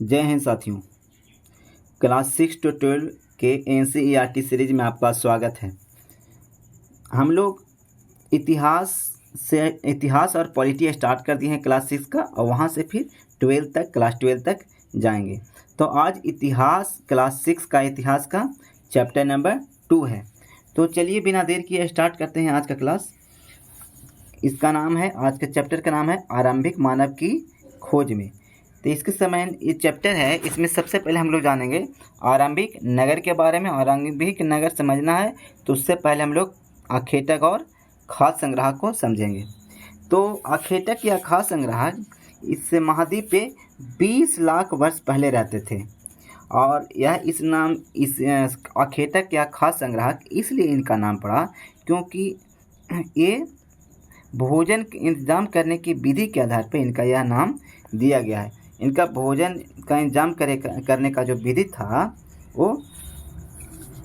जय हिंद साथियों। Class 6 to 12 के NCERT सीरीज में आपका स्वागत है। हम लोग इतिहास और पॉलिटी स्टार्ट कर दिए हैं क्लास 6 का, और वहाँ से फिर क्लास 12 तक जाएंगे। तो आज इतिहास क्लास 6 का इतिहास का चैप्टर नंबर 2 है। तो चलिए बिना देर किए स्टार्ट करते हैं आज का क्लास। इसका नाम है, आज के चैप्टर का नाम है आरंभिक मानव की खोज में। तो इसके समय ये चैप्टर है, इसमें सबसे पहले हम लोग जानेंगे आरंभिक नगर के बारे में। आरंभिक नगर समझना है तो उससे पहले हम लोग आखेटक और खाद्य संग्रह को समझेंगे। तो आखेटक या खाद्य संग्रह इस महाद्वीप पे 20 लाख वर्ष पहले रहते थे, और यह इस आखेटक या खाद्य संग्रह इसलिए इनका नाम पड़ा क्योंकि ये भोजन इंतजाम करने की विधि के आधार पर इनका यह नाम दिया गया है। इनका भोजन का इंतजाम करने का जो विधि था वो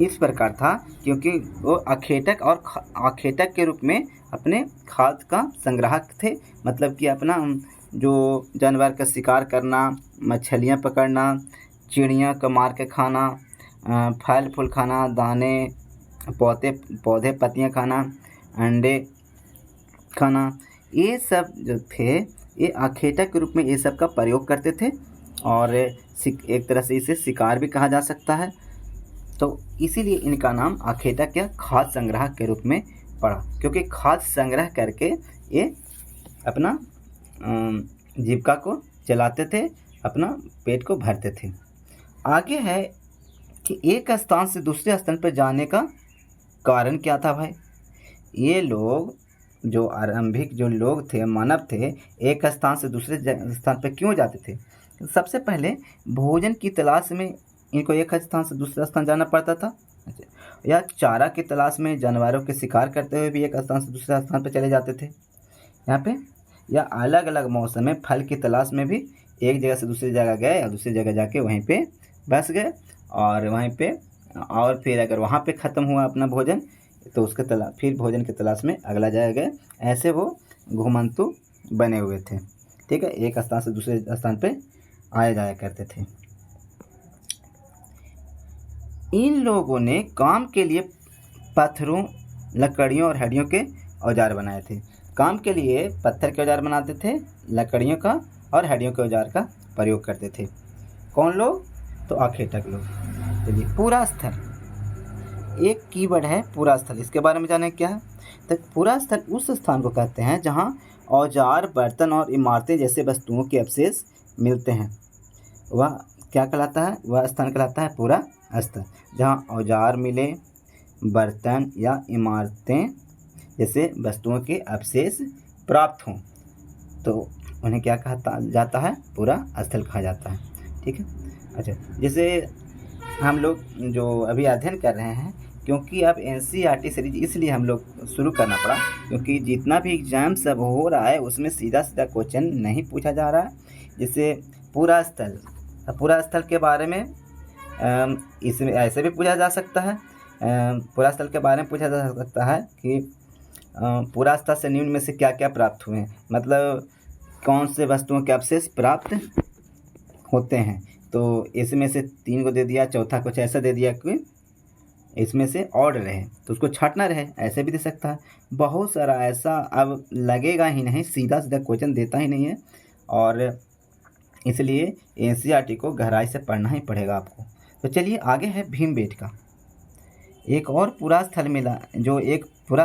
इस प्रकार था, क्योंकि वो आखेटक के रूप में अपने खाद्य का संग्राहक थे। मतलब कि अपना जो जानवर का शिकार करना, मछलियाँ पकड़ना, चिड़िया को मार के खाना, फल फूल खाना, दाने पौधे पत्तियाँ खाना, अंडे खाना, ये सब जो थे ये आखेटक के रूप में ये सब का प्रयोग करते थे। और एक तरह से इसे शिकार भी कहा जा सकता है। तो इसीलिए इनका नाम आखेटक या खाद्य संग्रह के रूप में पड़ा, क्योंकि खाद्य संग्रह करके ये अपना जीविका को चलाते थे, अपना पेट को भरते थे। आगे है कि एक स्थान से दूसरे स्थान पर जाने का कारण क्या था भाई। ये लोग जो आरंभिक जो लोग थे, मानव थे, एक स्थान से दूसरे स्थान पर क्यों जाते थे? सबसे पहले भोजन की तलाश में इनको एक स्थान से दूसरा स्थान जाना पड़ता था, या चारा की तलाश में जानवरों के शिकार करते हुए भी एक स्थान से दूसरे स्थान पर चले जाते थे यहाँ पे, या अलग अलग मौसम में फल की तलाश में भी एक जगह से दूसरी जगह गए और दूसरी जगह जाके वहीं पे बस गए, और वहीं पे और फिर अगर वहाँ पे ख़त्म हुआ अपना भोजन तो फिर भोजन की तलाश में अगला जगह गए। ऐसे वो घुमंतु बने हुए थे। ठीक है, एक स्थान से दूसरे स्थान पे आया जाया करते थे। इन लोगों ने काम के लिए पत्थरों, लकड़ियों और हड्डियों के औजार बनाए थे। काम के लिए पत्थर के औजार बनाते थे, लकड़ियों का और हड्डियों के औजार का प्रयोग करते थे। कौन लोग? तो आखेटक लोग। चलिए, पूरा स्थल एक कीवर्ड है, पूरा स्थल। इसके बारे में जाने क्या है? तो पूरा स्थल उस स्थान को कहते हैं जहां औजार, बर्तन और इमारतें जैसे वस्तुओं के अवशेष मिलते हैं। वह क्या कहलाता है? वह स्थान कहलाता है पूरा स्थल, जहां औजार मिले, बर्तन या इमारतें जैसे वस्तुओं के अवशेष प्राप्त हों, तो उन्हें क्या कहता जाता है? पूरा स्थल कहा जाता है। ठीक है। अच्छा, जैसे हम लोग जो अभी अध्ययन कर रहे हैं, क्योंकि अब NCERT सीरीज इसलिए हम लोग शुरू करना पड़ा क्योंकि जितना भी एग्ज़ाम सब हो रहा है उसमें सीधा क्वेश्चन नहीं पूछा जा रहा है। जैसे पूरा स्थल के बारे में इसमें ऐसे भी पूछा जा सकता है। पूरा स्थल के बारे में पूछा जा सकता है कि पूरा स्थल से निम्न में से क्या क्या प्राप्त हुए हैं, मतलब कौन से वस्तुओं के अवशेष प्राप्त होते हैं। तो इसमें से 3 को दे दिया, चौथा कुछ ऐसा दे दिया कि इसमें से ऑड रहे तो उसको छांटना रहे, ऐसे भी दे सकता है। बहुत सारा ऐसा अब लगेगा ही नहीं, सीधा क्वेश्चन देता ही नहीं है, और इसलिए NCERT को गहराई से पढ़ना ही पड़ेगा आपको। तो चलिए आगे है भीमबेटका। एक पूरा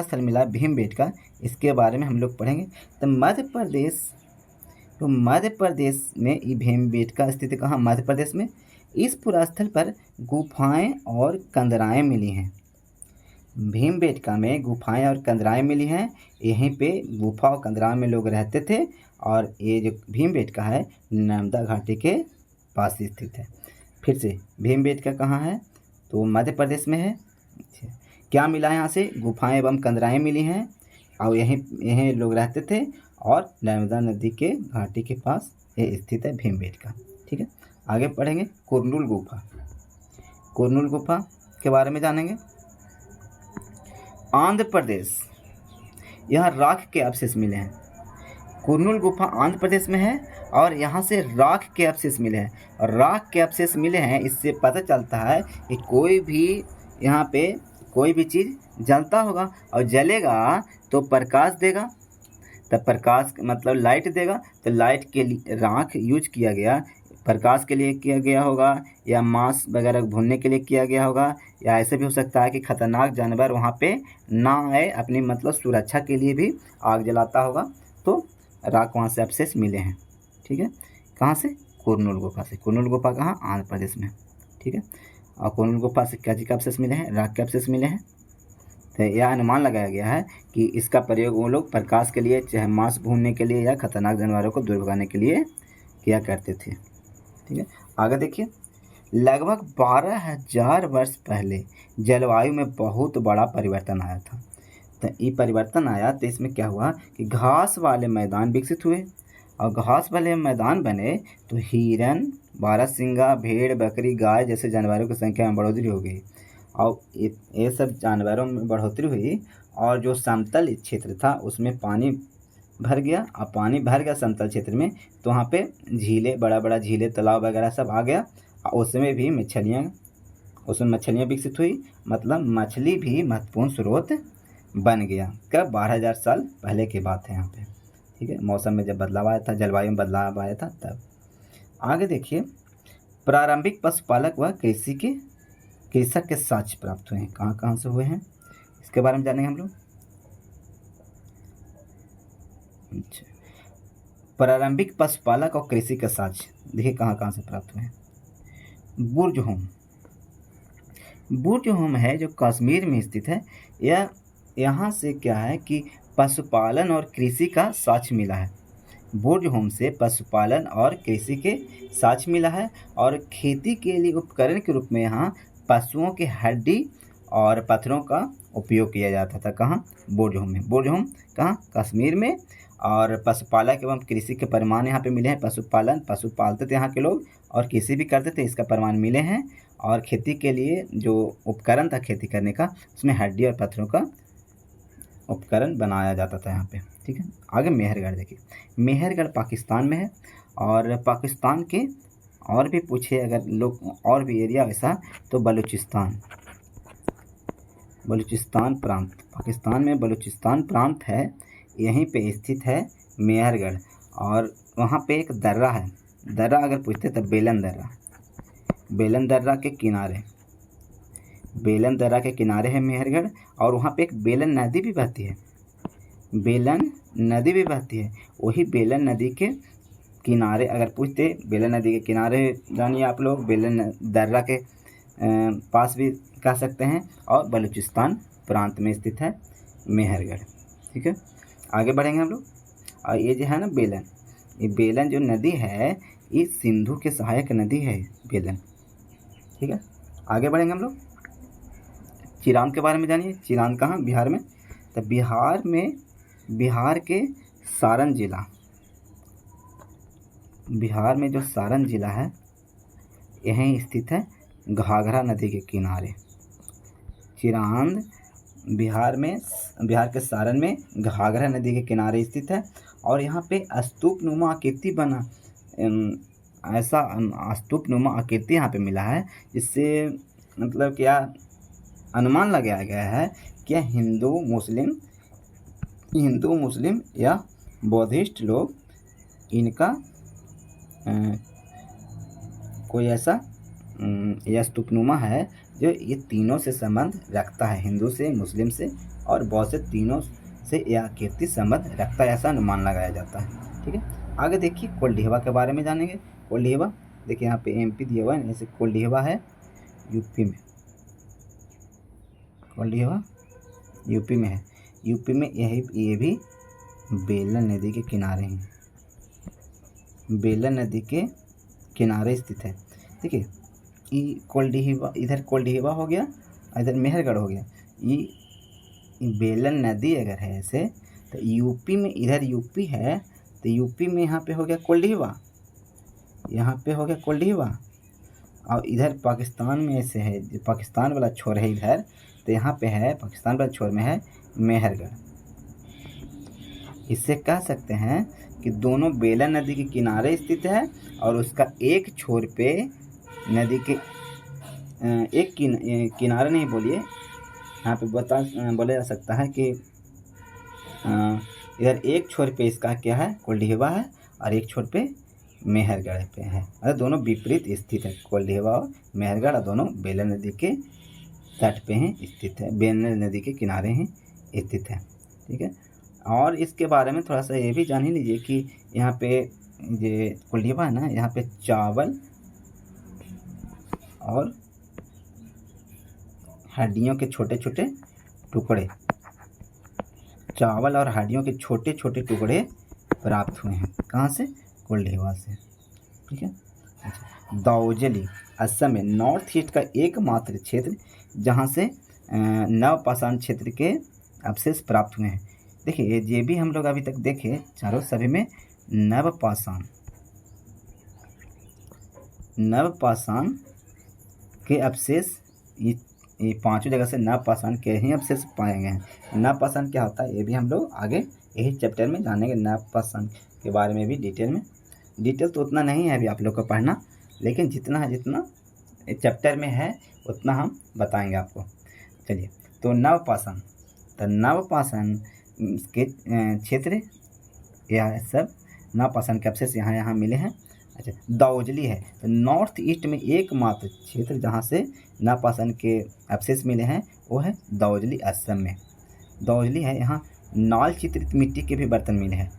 स्थल मिला भीमबेटका, इसके बारे में हम लोग पढ़ेंगे। तो मध्य प्रदेश में ये भीमबेटका स्थित कहाँ? मध्य प्रदेश में। इस पुरा स्थल पर गुफाएं और कंदराएं मिली हैं। भीमबेटका में गुफाएं और कंदराएं मिली हैं। यहीं पे गुफा और कंदराओं में लोग रहते थे, और ये जो भीमबेटका है नर्मदा घाटी के पास स्थित है। फिर से भीमबेटका कहाँ है? तो मध्य प्रदेश में है। क्या मिला है यहाँ से? गुफाएं एवं कंदराएं मिली हैं, और यहीं लोग रहते थे, और नर्मदा नदी के घाटी के पास ये स्थित है भीमबेटका। ठीक है, आगे पढ़ेंगे कुरनूल गुफा के बारे में जानेंगे। आंध्र प्रदेश, यहाँ राख के अवशेष मिले हैं। कुरनूल गुफा आंध्र प्रदेश में है और यहाँ से राख के अवशेष मिले हैं। और राख के अवशेष मिले हैं, इससे पता चलता है कि कोई भी यहाँ पे कोई भी चीज़ जलता होगा और जलेगा तो प्रकाश देगा, तब प्रकाश मतलब लाइट देगा, तो लाइट के लिए राख यूज किया गया, प्रकाश के लिए किया गया होगा या मांस वगैरह भूनने के लिए किया गया होगा, या ऐसे भी हो सकता है कि खतरनाक जानवर वहाँ पे ना आए, अपनी मतलब सुरक्षा के लिए भी आग जलाता होगा। तो राख वहाँ से अवशेष मिले हैं। ठीक है, कहाँ से? कुरनूल गुफा से। कुरनूल गुफा कहाँ? आंध्र प्रदेश में। ठीक है, और कुरनूल गुफा से क्या चीज़ का अवशेष मिले हैं? राख के अवशेष मिले हैं। तो यह अनुमान लगाया गया है कि इसका प्रयोग वो लोग प्रकाश के लिए, चाहे मांस भूनने के लिए या खतरनाक जानवरों को दूर भगाने के लिए किया करते थे। ठीक है, आगे देखिए, लगभग 12,000 वर्ष पहले जलवायु में बहुत बड़ा परिवर्तन आया था। तो ये परिवर्तन आया तो इसमें क्या हुआ कि घास वाले मैदान विकसित हुए, और घास वाले मैदान बने तो हिरन, बारहसिंगा, भेड़, बकरी, गाय जैसे जानवरों की संख्या में बढ़ोतरी हो गई। और ये सब जानवरों में बढ़ोतरी हुई, और जो समतल क्षेत्र था उसमें पानी भर गया, और पानी भर गया समतल क्षेत्र में, तो वहाँ पे झीलें, बड़ा बड़ा झीलें, तालाब वगैरह सब आ गया, और उसमें भी मछलियाँ विकसित हुई, मतलब मछली भी महत्वपूर्ण स्रोत बन गया। कब? 12,000 साल पहले की बात है यहाँ पे। ठीक है, मौसम में जब बदलाव आया था, जलवायु में बदलाव आया था तब। आगे देखिए, प्रारंभिक पशुपालक व कृषक के साक्ष्य प्राप्त हुए हैं। कहाँ कहाँ से हुए हैं इसके बारे में जानेंगे हम लोग। अच्छा, प्रारंभिक पशुपालक और कृषि के साक्ष्य देखिए कहाँ कहाँ से प्राप्त हुए हैं। बुर्ज होम है जो कश्मीर में स्थित है। यह यहाँ से क्या है कि पशुपालन और कृषि का साक्ष्य मिला है। बुर्ज होम से पशुपालन और कृषि के साक्ष्य मिला है, और खेती के लिए उपकरण के रूप में यहाँ पशुओं की हड्डी और पत्थरों का उपयोग किया जाता था। कहाँ? बुर्ज होम में। बुर्ज होम कहाँ? कश्मीर में। और पशुपालक एवं कृषि के प्रमाण यहाँ पे मिले हैं। पशु पालते थे यहाँ के लोग, और कृषि भी करते थे, इसका प्रमाण मिले हैं। और खेती के लिए जो उपकरण था खेती करने का, उसमें हड्डी और पत्थरों का उपकरण बनाया जाता था यहाँ पे। ठीक है, आगे मेहरगढ़ देखिए। मेहरगढ़ पाकिस्तान में है, और पाकिस्तान के और भी पूछे अगर लोग, और भी एरिया वैसा, तो बलूचिस्तान प्रांत, पाकिस्तान में बलूचिस्तान प्रांत है, यहीं पे स्थित है मेहरगढ़। और वहाँ पे एक दर्रा है, दर्रा अगर पूछते तो बेलन दर्रा के किनारे है मेहरगढ़। और वहाँ पे एक बेलन नदी भी बहती है। वही बेलन नदी के किनारे अगर पूछते, बेलन नदी के किनारे जानिए आप लोग, बेलन दर्रा के पास भी कह सकते हैं, और बलूचिस्तान प्रांत में स्थित है मेहरगढ़। ठीक है, आगे बढ़ेंगे हम लोग। और ये जो है ना बेलन, ये बेलन जो नदी है, ये सिंधु के सहायक नदी है बेलन। ठीक है, आगे बढ़ेंगे हम लोग। चिरांद के बारे में जानिए। चिरांद कहाँ? बिहार में। तो बिहार के सारण जिला, बिहार में जो सारण जिला है, यहीं स्थित है घाघरा नदी के किनारे। चिरांद बिहार के सारण में घाघरा नदी के किनारे स्थित है। और यहाँ पे स्तूप नुमा आकृति बना, ऐसा स्तूप नुमा आकृति यहाँ पे मिला है, जिससे मतलब क्या अनुमान लगाया गया है कि हिंदू मुस्लिम या बौद्धिस्ट लोग इनका कोई ऐसा यह स्तूपनुमा है जो ये तीनों से संबंध रखता है, हिंदू से, मुस्लिम से और बौद्ध से, तीनों से यह आकृति संबंध रखता है, ऐसा अनुमान लगाया जाता है। ठीक है, आगे देखिए कोल्डिहवा के बारे में जानेंगे। कोल्डिहवा देखिए यहाँ पे एमपी दिया हुआ है, जैसे कोल्डिहवा है यूपी में, कोल्डिहवा यूपी में है। यूपी में ये भी बेलन नदी के किनारे हैं, बेलन नदी के किनारे स्थित है। ठीक है, ये कोल्डिहवा, इधर कोल्डिहवा हो गया, इधर मेहरगढ़ हो गया। ये बेलन नदी अगर है ऐसे, तो यूपी में, इधर यूपी है तो यूपी में यहाँ पे हो गया कोल्डिहवा, यहाँ पे हो गया कोल्डिहवा। और इधर पाकिस्तान में ऐसे है, जो पाकिस्तान वाला छोर है इधर, तो यहाँ पे है, पाकिस्तान वाला छोर में है मेहरगढ़। इससे कह सकते हैं कि दोनों बेलन नदी के किनारे स्थित है और उसका एक छोर पे नदी के एक किनारे नहीं बोलिए, यहाँ पे बोला जा सकता है कि इधर एक छोर पे इसका क्या है, कोल्डिहवा है, और एक छोर पे मेहरगढ़ पे है। मतलब दोनों विपरीत स्थित है, कोल्डिहवा और मेहरगढ़ दोनों बेलन नदी के तट पे हैं स्थित है, बेलन नदी के किनारे हैं स्थित है। ठीक है, और इसके बारे में थोड़ा सा ये भी जान ही लीजिए कि यहाँ पे ये कोल्डिहवा है ना, यहाँ पे चावल और हड्डियों के छोटे छोटे टुकड़े, चावल और हड्डियों के छोटे छोटे टुकड़े प्राप्त हुए हैं। कहाँ से? कोल्डिहवा से। ठीक है। अच्छा, दाओजली असम में नॉर्थ ईस्ट का एकमात्र क्षेत्र जहाँ से नवपाषाण क्षेत्र के अवशेष प्राप्त हुए हैं। देखिए ये भी हम लोग अभी तक देखे चारों सभी में नवपाषाण के अवशेष ये पांचों जगह से नवपाषाण के ही अवशेष पाए गए हैं। नवपाषाण क्या होता है ये भी हम लोग आगे यही चैप्टर में जानेंगे, नवपाषाण के बारे में भी डिटेल तो उतना नहीं है अभी आप लोग को पढ़ना, लेकिन जितना चैप्टर में है उतना हम बताएंगे आपको। चलिए, तो नवपाषाण के क्षेत्र यह सब नवपाषाण के अवशेष यहाँ मिले हैं। अच्छा, दाओजली है तो नॉर्थ ईस्ट में एकमात्र क्षेत्र जहाँ से नवपाषाण के अवशेष मिले हैं वो है दाओजली असम में। दाओजली है, यहाँ नाल चित्रित मिट्टी के भी बर्तन मिले हैं,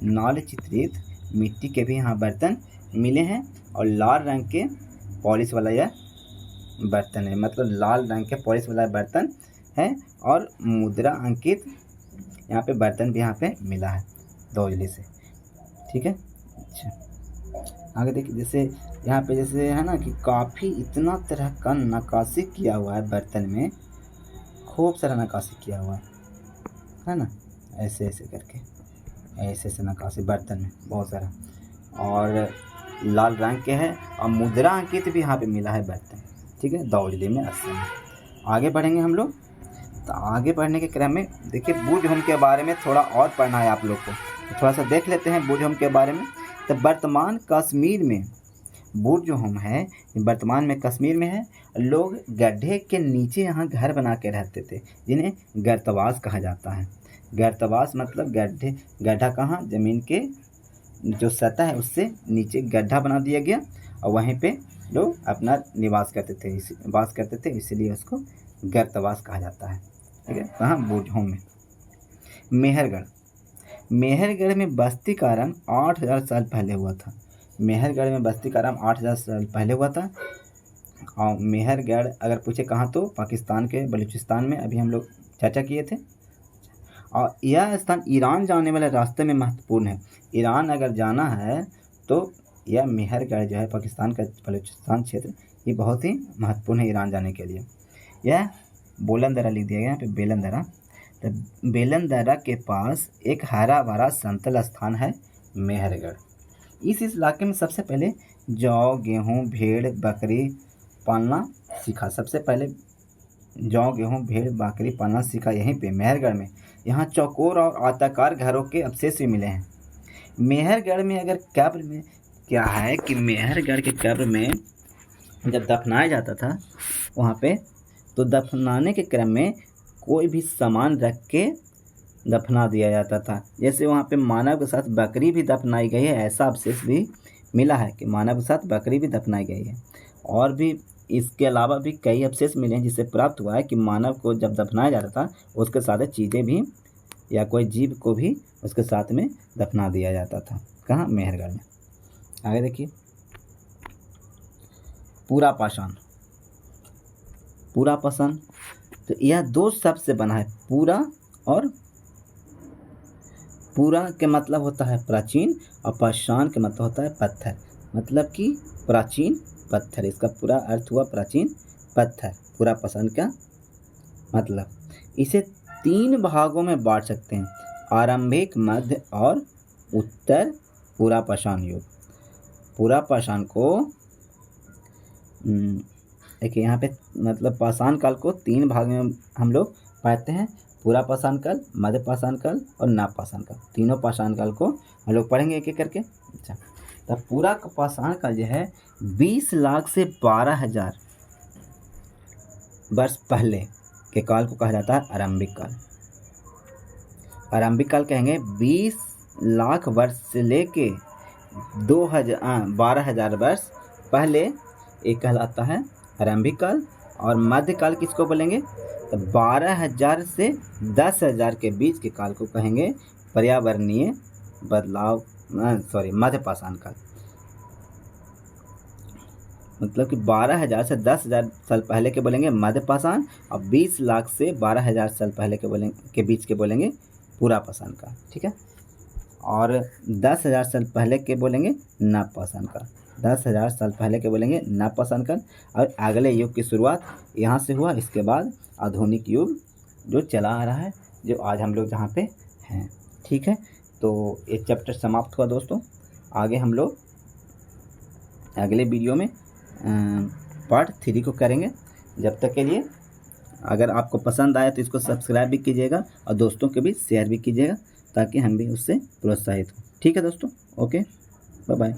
नाल चित्रित मिट्टी के भी यहाँ बर्तन मिले हैं, और लाल रंग के पॉलिश वाला यह बर्तन है, मतलब लाल रंग के पॉलिश वाला बर्तन है, और मुद्रा अंकित यहाँ पे बर्तन भी यहाँ पे मिला है दाओजली से। ठीक है। अच्छा, आगे देखिए, जैसे यहाँ पे जैसे है ना कि काफ़ी इतना तरह का नक्काशी किया हुआ है बर्तन में, खूब सारा नक्काशी किया हुआ है ना, ऐसे ऐसे करके ऐसे ऐसे नक्काशी बर्तन में बहुत सारा, और लाल रंग के है, और मुद्रा अंकित भी यहाँ पे मिला है बर्तन। ठीक है, दाओजली में असम में। आगे बढ़ेंगे हम लोग, तो आगे बढ़ने के क्रम में देखिए बुद्धहुम के बारे में थोड़ा और पढ़ना है आप लोग को, तो थोड़ा सा देख लेते हैं बुद्धहुम के बारे में। तो वर्तमान कश्मीर में बुद्धहुम है, वर्तमान में कश्मीर में है। लोग गड्ढे के नीचे यहाँ घर बना के रहते थे, जिन्हें गर्तवास कहा जाता है। गर्तवास मतलब गड्ढा कहाँ, ज़मीन के जो सतह है उससे नीचे गड्ढा बना दिया गया, और वहीं पे लोग अपना वास करते थे, इसलिए उसको गर्तवास कहा जाता है। ठीक है, कहाँ? बुद्धहुम में। मेहरगढ़ में बस्ती का आरंभ 8000 साल पहले हुआ था। मेहरगढ़ में बस्ती का आरंभ 8000 साल पहले हुआ था। और मेहरगढ़ अगर पूछे कहाँ, तो पाकिस्तान के बलूचिस्तान में, अभी हम लोग चर्चा किए थे। और यह स्थान ईरान जाने वाले रास्ते में महत्वपूर्ण है। ईरान अगर जाना है तो यह मेहरगढ़ जो है पाकिस्तान का बलूचिस्तान क्षेत्र, ये बहुत ही महत्वपूर्ण है ईरान जाने के लिए। यह बोलन दर्रा लिख दिया गया यहाँ पे, बेलन दर्रा। तो बेलन दर्रा के पास एक हरा भरा समतल स्थान है मेहरगढ़। इस इलाके में सबसे पहले जौ, गेहूँ, भेड़, बकरी पालना सीखा। सबसे पहले जौ, गेहूँ, भेड़, बकरी पालना सीखा यहीं पे मेहरगढ़ में। यहाँ चौकोर और आयताकार घरों के अवशेष भी मिले हैं। मेहरगढ़ में अगर कब्र में क्या है कि मेहरगढ़ के कब्र में जब दफनाया जाता था वहाँ पे, तो दफनाने के क्रम में कोई भी सामान रख के दफना दिया जाता था। जैसे वहाँ पे मानव के साथ बकरी भी दफनाई गई है, ऐसा अवशेष भी मिला है कि मानव के साथ बकरी भी दफनाई गई है। और भी इसके अलावा भी कई अवशेष मिले हैं जिससे प्राप्त हुआ है कि मानव को जब दफनाया जाता था उसके साथ चीज़ें भी या कोई जीव को भी उसके साथ में दफना दिया जाता था। कहाँ? मेहरगढ़ में। आगे देखिए, पूरा पाषाण, तो यह दो शब्द से बना है, पूरा, और पूरा के मतलब होता है प्राचीन, और पाषाण के मतलब होता है पत्थर, मतलब कि प्राचीन पत्थर। इसका पूरा अर्थ हुआ प्राचीन पत्थर, पूरा पाषाण का मतलब। इसे 3 भागों में बांट सकते हैं, आरंभिक, मध्य और उत्तर पूरा पाषाण युग। पूरा पाषाण को देखिए यहाँ पे मतलब पाषाण काल को 3 भाग में हम लोग पाते हैं। पूरा पाषाण काल, मध्य पाषाण काल और नव पाषाण काल, तीनों पाषाण काल को हम लोग पढ़ेंगे एक एक करके। अच्छा, तो पूरा का पाषाण काल जो है 20 लाख से 12,000 वर्ष पहले के काल को कहा जाता है आरंभिक काल। आरंभिक काल कहेंगे 20 लाख वर्ष से लेके 12,000 वर्ष पहले एक कहलाता है आरंभिक काल। और मध्यकाल किसको बोलेंगे? तो 12,000 से 10,000 के बीच के काल को कहेंगे पर्यावरणीय बदलाव, मध्य पाषाण काल। मतलब कि 12,000 से 10,000 साल पहले के बोलेंगे मध्य पाषाण, और 20 लाख से 12,000 साल पहले के बीच के बोलेंगे पूरा पाषाण काल। ठीक है, और 10,000 साल पहले के बोलेंगे नव पाषाण काल। 10,000 साल पहले के बोलेंगे नव पाषाण काल। और अगले युग की शुरुआत यहाँ से हुआ, इसके बाद आधुनिक युग जो चला आ रहा है, जो आज हम लोग जहाँ पे हैं। ठीक है, तो ये चैप्टर समाप्त हुआ दोस्तों। आगे हम लोग अगले वीडियो में पार्ट 3 को करेंगे। जब तक के लिए अगर आपको पसंद आए तो इसको सब्सक्राइब भी कीजिएगा और दोस्तों के भी शेयर भी कीजिएगा, ताकि हम भी उससे प्रोत्साहित हों। ठीक है दोस्तों, ओके, बाय बाय।